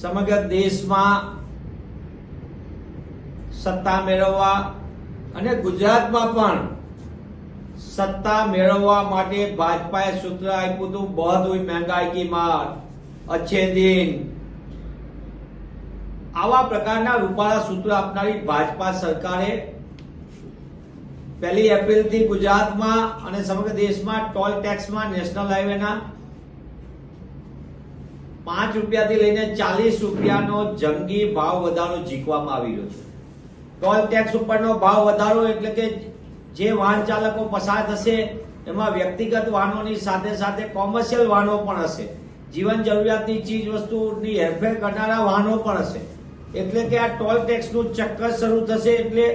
સમગ્ર દેશમાં સત્તા મેળવવા અને ગુજરાતમાં પણ સત્તા મેળવવા માટે ભાજપાએ સૂત્ર આપ્યું હતું, बहुत हुई महंगाई की मार, अच्छे दिन। આવા પ્રકારના રૂપાળા સૂત્ર આપનારી ભાજપા સરકારે 1 એપ્રિલથી ગુજરાતમાં અને સમગ્ર દેશમાં ટોલ ટેક્સમાં નેશનલ હાઈવેના 5 રૂપિયાથી લઈને 40 રૂપિયાનો જંગી ભાવ વધારો ઝીકવામાં આવી રહ્યો છે। ટોલ ટેક્સ ઉપરનો ભાવ વધારો એટલે કે જે વાહન ચાલકો પસાર થશે એમાં વ્યક્તિગત વાહનોની સાથે સાથે કોમર્શિયલ વાહનો પણ હશે, જીવન જરૂરિયાતની ચીજ વસ્તુની હેરફેર કરનારા વાહનો પણ હશે। એટલે કે આ ટોલ ટેક્સનું ચક્કર શરૂ થશે। એટલે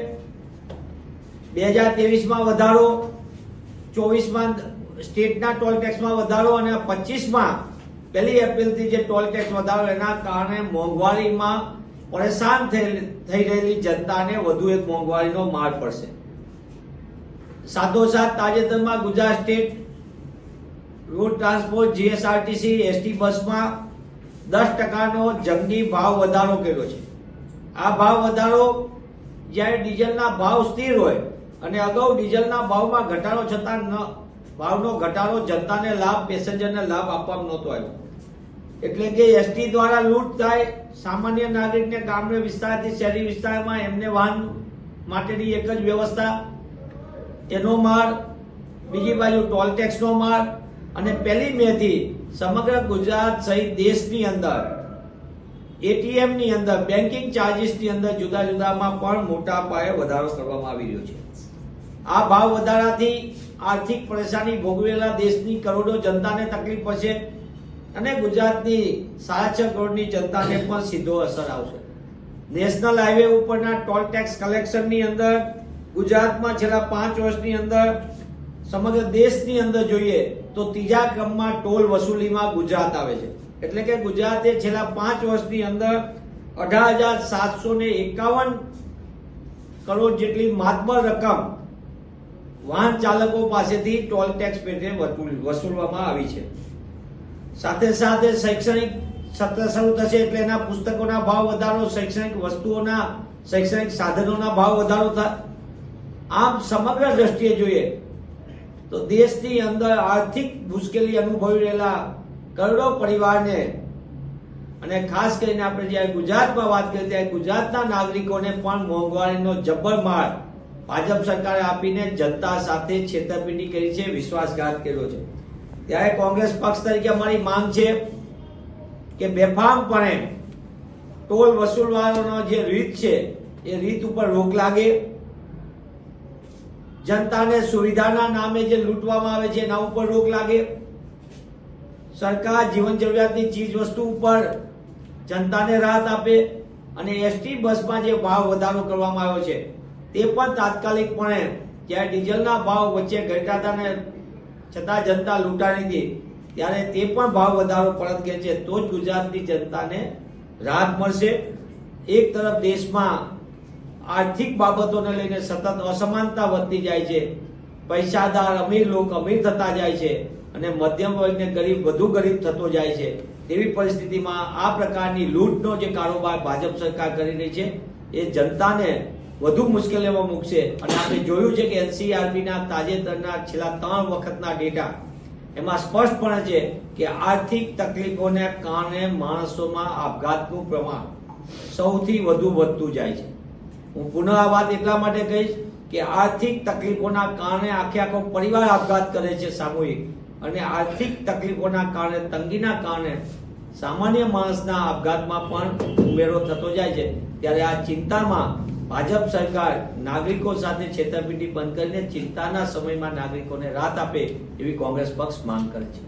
2023માં વધારો, 24માં સ્ટેટના ટોલ ટેક્સમાં વધારો અને 25માં 1 એપ્રિલથી જે ટોલ ટેક્સ વધારો, એના કારણે મોંઘવારીમાં પરેશાન થઈ રહેલી જનતાને વધુ એક મોંઘવારીનો માર પડશે। સાથોસાથ તાજેતરમાં Gujarat state road transport GSRTC ST બસમાં 10%નો જંગી ભાવ વધારો કર્યો છે। આ ભાવ વધારો જ્યારે ડીઝલના ભાવ સ્થિર હોય અને અગાઉ ડીઝલના ભાવમાં ઘટાડો છતાં ભાવનો ઘટાડો જનતાને લાભ, પેસેન્જરને લાભ આપવામાં નહોતો આવ્યો। એટલે કે એસટી દ્વારા લૂંટ થાય, સામાન્ય નાગરિકને ગામડે વિસ્તારથી શહેરી વિસ્તારમાં એમને વાહન માટેની એક જ વ્યવસ્થા, એનો માર, બીજી બાજુ ટોલ ટેક્સનો માર અને 1 મેથી સમગ્ર ગુજરાત સહિત દેશની અંદર એટીએમની અંદર, બેન્કિંગ ચાર્જીસની અંદર જુદા જુદામાં પણ મોટા પાયે વધારો કરવામાં આવી રહ્યો છે। આ ભાવ વધારાથી આર્થિક પરેશાની ભોગવેલા દેશની કરોડો જનતાને તકલીફ પડશે અને ગુજરાતની 6.5 કરોડની જનતાને પણ સીધો અસર આવશે। નેશનલ હાઈવે ઉપરના ટોલ ટેક્સ કલેક્શનની અંદર ગુજરાતમાં છેલ્લા 5 વર્ષની અંદર સમગ્ર દેશની અંદર જોઈએ તો 3જા ક્રમમાં ટોલ વસૂલીમાં ગુજરાત આવે છે। એટલે કે ગુજરાતે છેલ્લા 5 વર્ષની અંદર 18,751 કરોડ જેટલી માતબર રકમ વાહન ચાલકો પાસેથી ટોલ ટેક્સ પેટે વસૂલવામાં આવી છે। સાથે સાથે શૈક્ષણિક સત્ર શરૂ થશે એટલે એના પુસ્તકોના ભાવ વધારો, શૈક્ષણિક વસ્તુઓના, શૈક્ષણિક સાધનોના ભાવ વધારો થાય। આમ સમગ્ર દ્રષ્ટિએ જોઈએ તો દેશની અંદર આર્થિક મુશ્કેલી અનુભવી રહેલા કરોડો પરિવારને અને ખાસ કરીને આપણે જ્યારે ગુજરાતમાં વાત કરીએ ત્યારે ગુજરાતના નાગરિકોને પણ મોંઘવારીનો જબ્બર માર ભાજપ સરકારે આપીને જનતા સાથે છેતરપિંડી કરી છે, વિશ્વાસઘાત કર્યો છે। ત્યારે કોંગ્રેસ પક્ષ તરીકે અમારી માંગ છે કે બેફામપણે ટોલ વસૂલવાનો જે રીત છે એ રીત ઉપર રોક લાગે, જનતાને સુવિધાના નામે જે લૂંટવામાં આવે છે એના ઉપર રોક લાગે, સરકાર જીવન જરૂરિયાતની ચીજ વસ્તુ ઉપર જનતાને રાહત આપે અને એસટી બસમાં જે ભાવ વધારો કરવામાં આવ્યો છે તે પણ તાત્કાલિકપણે જ્યારે ડીઝલના ભાવ વચ્ચે ઘટ્યા હતા ને છતાં જનતા લૂંટાણી હતી ત્યારે તે પણ ભાવ વધારો પરત ખેંચે તો જ ગુજરાતની જનતાને રાહત મળશે। એક તરફ દેશમાં આર્થિક બાબતોને લઈને સતત અસમાનતા વધતી જાય છે, પૈસાદાર અમીર લોકો અમીર થતા જાય છે અને મધ્યમ વર્ગને ગરીબ વધુ ગરીબ થતો જાય છે। તેવી પરિસ્થિતિમાં આ પ્રકારની લૂંટનો જે કારોબાર ભાજપ સરકાર કરી રહી છે એ જનતાને વધુ મુશ્કેલીમાં મૂકશે। અને આપણે જોયું છે કે એનસીઆરબીના તાજેતરના છેલ્લા 3 વખતના ડેટા એમાં સ્પષ્ટપણે છે કે આર્થિક તકલીફોને કારણે માણસોમાં આપઘાતનું પ્રમાણ સૌથી વધુ વધતું જાય છે। હું પુનઃ આ વાત એટલા માટે કહીશ કે આર્થિક તકલીફોના કારણે આખો પરિવાર આપઘાત કરે છે સામૂહિક, અને આર્થિક તકલીફોના કારણે, તંગીના કારણે સામાન્ય માણસના આપઘાતમાં પણ ઉમેરો થતો જાય છે। ત્યારે આ ચિંતામાં ભાજપ સરકાર નાગરિકો સાથે છેતરપિંડી બંધ કરીને ચિંતાના સમયમાં નાગરિકોને રાહત આપે એવી કોંગ્રેસ પક્ષ માંગ કરે છે।